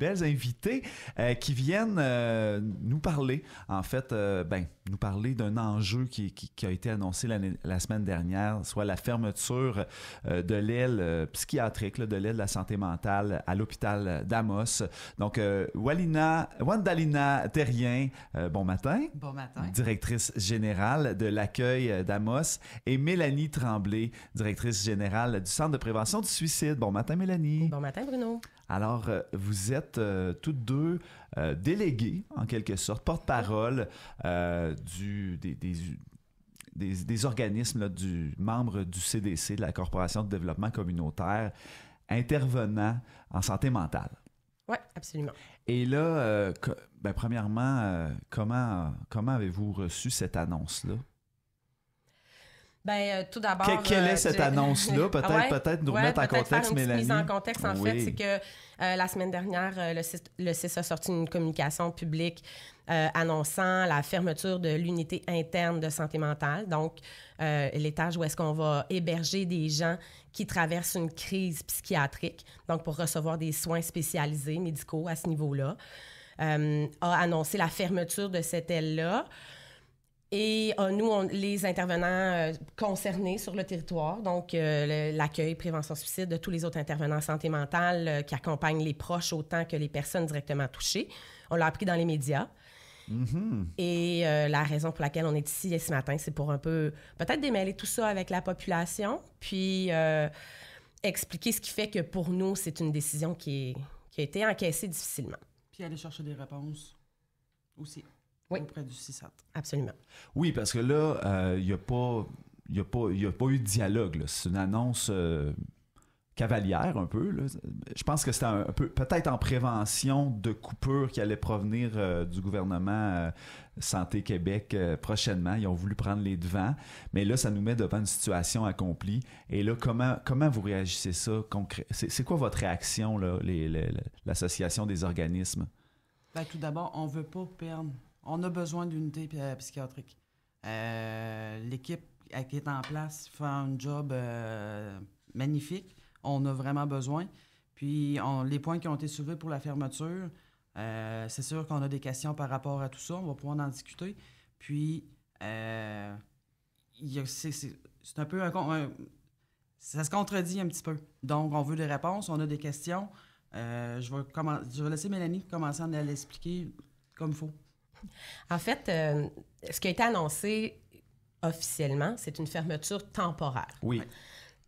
belles invités qui viennent nous parler, en fait, nous parler d'un enjeu qui a été annoncé la semaine dernière, soit la fermeture de l'aile psychiatrique, là, de l'aile de la santé mentale à l'hôpital d'Amos. Donc, Wandalina Terrien, bon matin. Bon matin. Directrice générale de l'accueil d'Amos, et Mélanie Tremblay, directrice générale du Centre de prévention du suicide. Bon matin, Mélanie. Bon matin, Bruno. Alors, vous êtes toutes deux déléguées, en quelque sorte, porte-parole des organismes, là, du membre du CDC, de la Corporation de développement communautaire, intervenant en santé mentale. Oui, absolument. Et là, premièrement, comment avez-vous reçu cette annonce-là? Tout d'abord... Quelle est cette annonce-là? Peut-être nous remettre en contexte, Mélanie. Mise en contexte, en fait, c'est que la semaine dernière, le CIS a sorti une communication publique annonçant la fermeture de l'unité interne de santé mentale, donc l'étage où est-ce qu'on va héberger des gens qui traversent une crise psychiatrique, donc pour recevoir des soins spécialisés médicaux à ce niveau-là, a annoncé la fermeture de cette aile-là. Et nous, les intervenants concernés sur le territoire, donc l'accueil, prévention suicide, de tous les autres intervenants en santé mentale qui accompagnent les proches autant que les personnes directement touchées, on l'a appris dans les médias. Mm-hmm. Et la raison pour laquelle on est ici ce matin, c'est pour un peu peut-être démêler tout ça avec la population, puis expliquer ce qui fait que pour nous, c'est une décision qui a été encaissée difficilement. Puis aller chercher des réponses aussi. Oui. Auprès du CISAT. Absolument. Oui, parce que là, il n'y a pas eu de dialogue, là. C'est une annonce cavalière un peu, là. Je pense que c'était un peu, peut-être en prévention de coupures qui allaient provenir du gouvernement Santé Québec prochainement. Ils ont voulu prendre les devants, mais là, ça nous met devant une situation accomplie. Et là, comment vous réagissez ça? C'est quoi votre réaction, là, l'association des organismes? Tout d'abord, on ne veut pas perdre. On a besoin d'unité psychiatrique. L'équipe qui est en place fait un job magnifique. On a vraiment besoin. Puis, les points qui ont été soulevés pour la fermeture, c'est sûr qu'on a des questions par rapport à tout ça. On va pouvoir en discuter. Puis, c'est un peu ça se contredit un petit peu. Donc, on veut des réponses, on a des questions. Je vais laisser Mélanie commencer à l'expliquer comme il faut. En fait, ce qui a été annoncé officiellement, c'est une fermeture temporaire. Oui.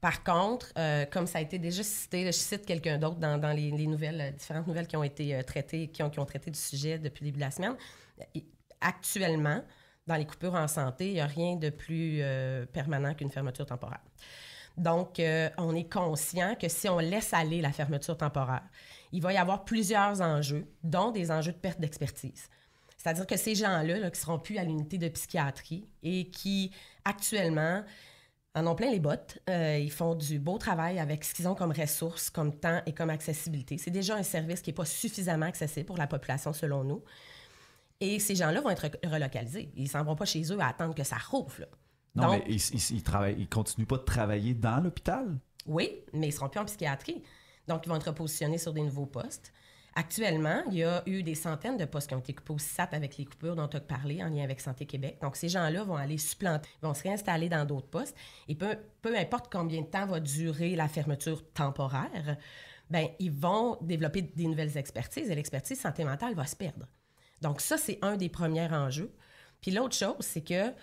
Par contre, comme ça a été déjà cité, je cite quelqu'un d'autre dans les nouvelles, différentes nouvelles qui ont été traitées, qui ont traité du sujet depuis le début de la semaine. Actuellement, dans les coupures en santé, il n'y a rien de plus permanent qu'une fermeture temporaire. Donc, on est conscient que si on laisse aller la fermeture temporaire, il va y avoir plusieurs enjeux, dont des enjeux de perte d'expertise. C'est-à-dire que ces gens-là, qui ne seront plus à l'unité de psychiatrie et qui, actuellement, en ont plein les bottes, ils font du beau travail avec ce qu'ils ont comme ressources, comme temps et comme accessibilité. C'est déjà un service qui n'est pas suffisamment accessible pour la population, selon nous. Et ces gens-là vont être relocalisés. Ils ne s'en vont pas chez eux à attendre que ça rouvre, là. Non, donc, mais ils continuent pas de travailler dans l'hôpital? Oui, mais ils ne seront plus en psychiatrie. Donc, ils vont être repositionnés sur des nouveaux postes. Actuellement, il y a eu des centaines de postes qui ont été coupés au CISAT avec les coupures dont tu as parlé en lien avec Santé Québec. Donc, ces gens-là vont aller supplanter, vont se réinstaller dans d'autres postes. Et peu importe combien de temps va durer la fermeture temporaire, ils vont développer des nouvelles expertises et l'expertise santé mentale va se perdre. Donc, ça, c'est un des premiers enjeux. Puis l'autre chose, c'est que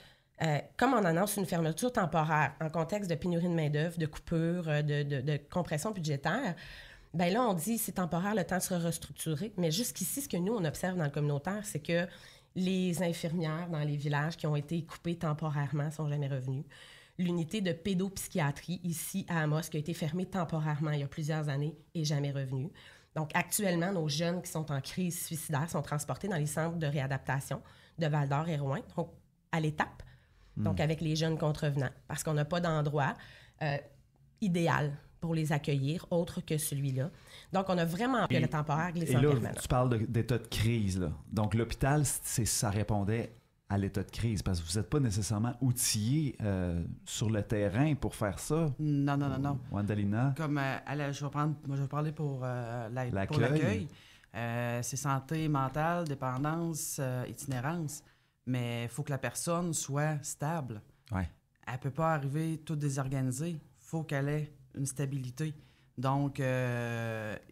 comme on annonce une fermeture temporaire en contexte de pénurie de main-d'œuvre, de coupure, de compression budgétaire, là, on dit c'est temporaire, le temps de se restructurer. Mais jusqu'ici, ce que nous, on observe dans le communautaire, c'est que les infirmières dans les villages qui ont été coupées temporairement ne sont jamais revenues. L'unité de pédopsychiatrie ici à Amos, qui a été fermée temporairement il y a plusieurs années, n'est jamais revenue. Donc, actuellement, nos jeunes qui sont en crise suicidaire sont transportés dans les centres de réadaptation de Val-d'Or et Rouyn, donc à l'étape, donc avec les jeunes contrevenants, parce qu'on n'a pas d'endroit idéal pour les accueillir, autre que celui-là. Donc, on a vraiment appelé le temporaire glissant permanent. Et là, tu parles d'état de crise, là. Donc, l'hôpital, ça répondait à l'état de crise, parce que vous n'êtes pas nécessairement outillé sur le terrain pour faire ça. Non. Wandalina? Comme, je vais parler pour l'accueil. L'accueil. c'est santé mentale, dépendance, itinérance. Mais il faut que la personne soit stable. Ouais. Elle ne peut pas arriver toute désorganisée. Il faut qu'elle ait une stabilité. Donc,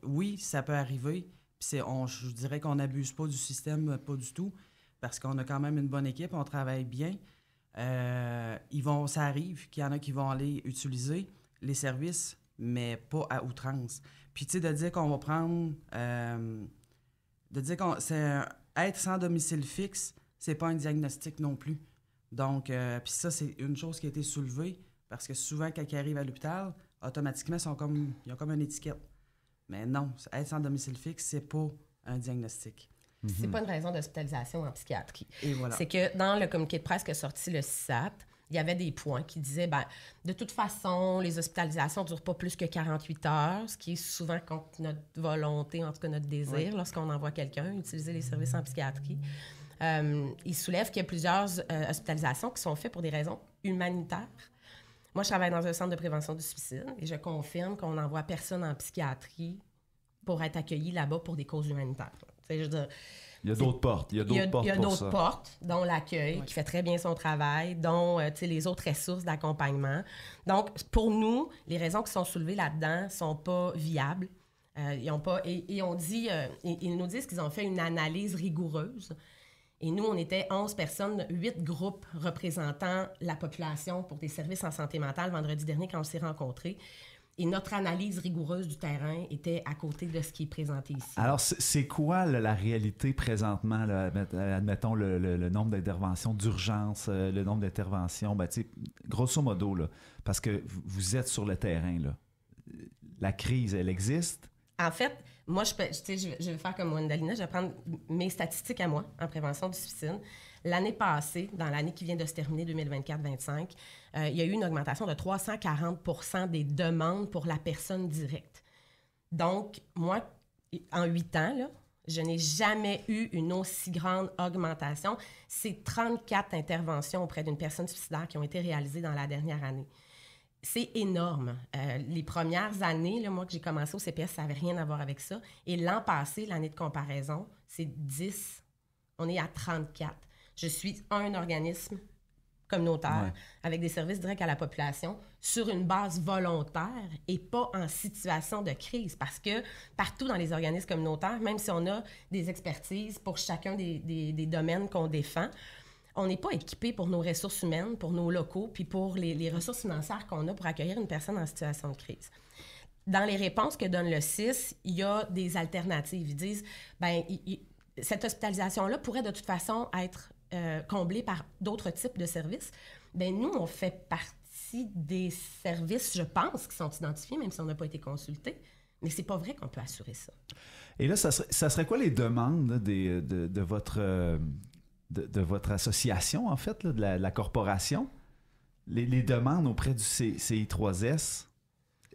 oui, ça peut arriver. Puis je dirais qu'on n'abuse pas du système, pas du tout, parce qu'on a quand même une bonne équipe, on travaille bien. Ça arrive qu'il y en a qui vont aller utiliser les services, mais pas à outrance. Puis, tu sais, de dire qu'on va prendre... être sans domicile fixe, c'est pas un diagnostic non plus. Donc, puis ça, c'est une chose qui a été soulevée, parce que souvent, quand ils arrivent à l'hôpital, automatiquement, ils ont comme une étiquette. Mais non, être sans domicile fixe, c'est pas un diagnostic. C'est pas une raison d'hospitalisation en psychiatrie. Et voilà. C'est que dans le communiqué de presse qu'a sorti le CISAT, il y avait des points qui disaient, de toute façon, les hospitalisations ne durent pas plus que 48 heures, ce qui est souvent contre notre volonté, en tout cas notre désir, lorsqu'on envoie quelqu'un utiliser les services en psychiatrie. Il soulève qu'il y a plusieurs hospitalisations qui sont faites pour des raisons humanitaires. Moi, je travaille dans un centre de prévention du suicide et je confirme qu'on n'envoie personne en psychiatrie pour être accueilli là-bas pour des causes humanitaires. Je veux dire, il y a d'autres portes. Il y a d'autres portes, dont l'accueil, qui fait très bien son travail, dont les autres ressources d'accompagnement. Donc, pour nous, les raisons qui sont soulevées là-dedans ne sont pas viables. Ils nous disent qu'ils ont fait une analyse rigoureuse. Et nous, on était 11 personnes, 8 groupes représentant la population pour des services en santé mentale vendredi dernier quand on s'est rencontrés. Et notre analyse rigoureuse du terrain était à côté de ce qui est présenté ici. Alors, c'est quoi la réalité présentement? Là, admettons le nombre d'interventions d'urgence, le nombre d'interventions, grosso modo, là, parce que vous êtes sur le terrain. Là. La crise, elle existe? En fait, moi, je vais faire comme Wendalina, je vais prendre mes statistiques à moi en prévention du suicide. L'année passée, dans l'année qui vient de se terminer, 2024-25, il y a eu une augmentation de 340 % des demandes pour la personne directe. Donc, moi, en 8 ans, là, je n'ai jamais eu une aussi grande augmentation. C'est 34 interventions auprès d'une personne suicidaire qui ont été réalisées dans la dernière année. C'est énorme. Les premières années, là, moi, que j'ai commencé au CPS, ça n'avait rien à voir avec ça. Et l'an passé, l'année de comparaison, c'est 10. On est à 34. Je suis un organisme communautaire avec des services directs à la population sur une base volontaire et pas en situation de crise. Parce que partout dans les organismes communautaires, même si on a des expertises pour chacun des domaines qu'on défend, on n'est pas équipé pour nos ressources humaines, pour nos locaux, puis pour les ressources financières qu'on a pour accueillir une personne en situation de crise. Dans les réponses que donne le CIS, il y a des alternatives. Ils disent, cette hospitalisation-là pourrait de toute façon être comblée par d'autres types de services. Nous, on fait partie des services, je pense, qui sont identifiés, même si on n'a pas été consulté. Mais c'est pas vrai qu'on peut assurer ça. Et là, ça serait quoi les demandes là, de votre... De votre association, en fait, là, de la corporation, les demandes auprès du CI3S,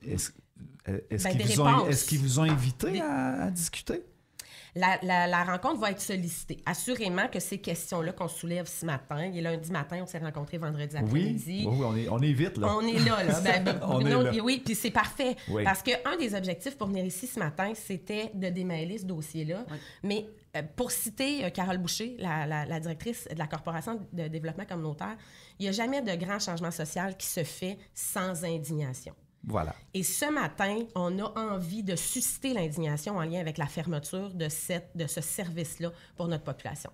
est-ce qu'ils vous ont invité à discuter? La rencontre va être sollicitée. Assurément que ces questions-là qu'on soulève ce matin, il est lundi matin, on s'est rencontrés vendredi après-midi. Oui, on est vite, là. On est là. Bruno, là. Oui, puis c'est parfait. Oui. Parce qu'un des objectifs pour venir ici ce matin, c'était de démêler ce dossier-là. Oui. Mais pour citer Carole Boucher, la directrice de la Corporation de développement communautaire, il n'y a jamais de grand changement social qui se fait sans indignation. Voilà. Et ce matin, on a envie de susciter l'indignation en lien avec la fermeture de ce service-là pour notre population.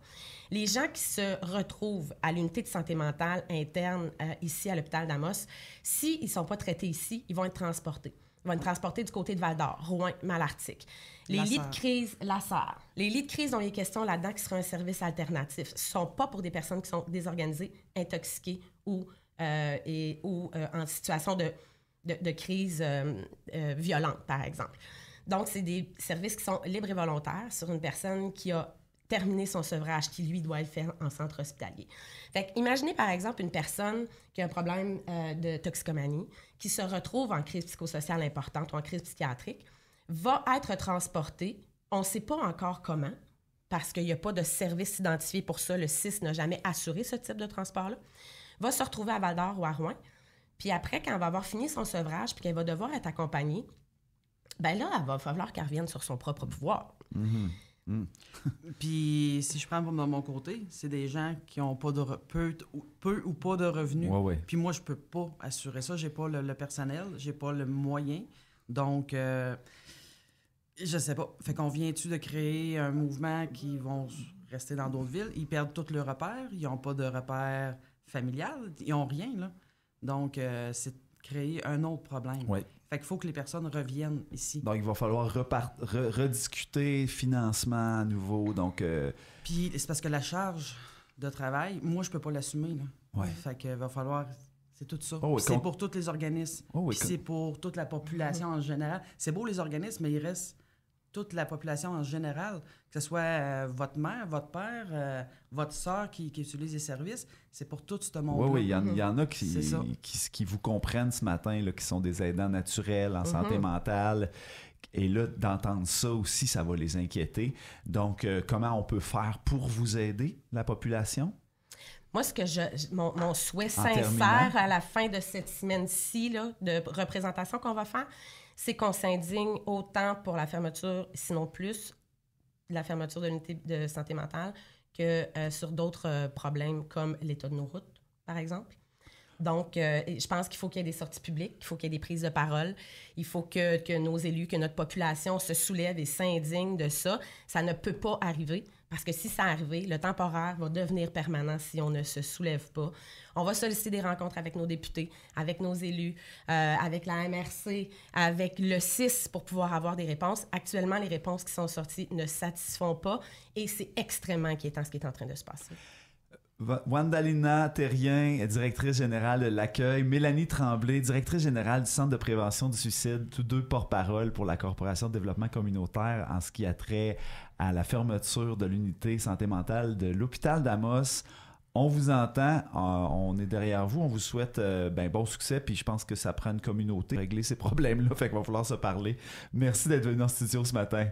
Les gens qui se retrouvent à l'unité de santé mentale interne ici à l'hôpital d'Amos, s'ils ne sont pas traités ici, ils vont être transportés. Ils vont être transportés du côté de Val-d'Or, Rouyn, Malartic. Les lits de crise, Lassar. Les lits de crise dont il est question là-dedans qui seraient un service alternatif, ce ne sont pas pour des personnes qui sont désorganisées, intoxiquées ou en situation de crise violente, par exemple. Donc, c'est des services qui sont libres et volontaires sur une personne qui a terminé son sevrage, qui, lui, doit le faire en centre hospitalier. Fait que, imaginez, par exemple, une personne qui a un problème de toxicomanie, qui se retrouve en crise psychosociale importante ou en crise psychiatrique, va être transportée, on ne sait pas encore comment, parce qu'il n'y a pas de service identifié pour ça, le CIS n'a jamais assuré ce type de transport-là, va se retrouver à Val-d'Or ou à Rouyn. Puis après, quand elle va avoir fini son sevrage puis qu'elle va devoir être accompagnée, là, il va falloir qu'elle revienne sur son propre pouvoir. Puis, si je prends de mon côté, c'est des gens qui ont pas de peu ou pas de revenus. Ouais. Puis moi, je peux pas assurer ça. J'ai pas le personnel, j'ai pas le moyen. Donc, je sais pas. Fait qu'on vient-tu de créer un mouvement qui vont rester dans d'autres villes? Ils perdent tous leurs repères. Ils n'ont pas de repères familial. Ils n'ont rien, là. Donc, c'est créer un autre problème. Ouais. Fait qu'il faut que les personnes reviennent ici. Donc, il va falloir rediscuter financement à nouveau. Donc, Puis, c'est parce que la charge de travail, moi, je peux pas l'assumer, là. Ouais. Fait qu'il va falloir... C'est tout ça. Oh, oui, c'est pour tous les organismes. oui, Puis c'est pour toute la population en général. C'est beau, les organismes, mais il reste toute la population en général. Que ce soit votre mère, votre père, votre sœur qui utilise les services. C'est pour tout ce monde-là. Oui, il y en a qui vous comprennent ce matin, là, qui sont des aidants naturels en santé mentale. Et là, d'entendre ça aussi, ça va les inquiéter. Donc, comment on peut faire pour vous aider, la population? Moi, mon souhait En terminant. sincère à la fin de cette semaine-ci là, de représentation qu'on va faire, c'est qu'on s'indigne autant pour la fermeture, sinon plus, la fermeture de l'unité de santé mentale que sur d'autres problèmes comme l'état de nos routes, par exemple. Donc, je pense qu'il faut qu'il y ait des sorties publiques, il faut qu'il y ait des prises de parole, il faut que nos élus, que notre population se soulève et s'indigne de ça. Ça ne peut pas arriver, parce que si ça arrivait, le temporaire va devenir permanent si on ne se soulève pas. On va solliciter des rencontres avec nos députés, avec nos élus, avec la MRC, avec le CIS pour pouvoir avoir des réponses. Actuellement, les réponses qui sont sorties ne satisfont pas et c'est extrêmement inquiétant ce qui est en train de se passer. Wandalina Terrien, directrice générale de l'accueil. Mélanie Tremblay, directrice générale du Centre de prévention du suicide. Tous deux porte-parole pour la Corporation de développement communautaire en ce qui a trait à la fermeture de l'unité santé mentale de l'hôpital d'Amos. On vous entend, on est derrière vous, on vous souhaite bon succès, puis je pense que ça prend une communauté pour régler ces problèmes-là, fait qu'il va falloir se parler. Merci d'être venu en studio ce matin.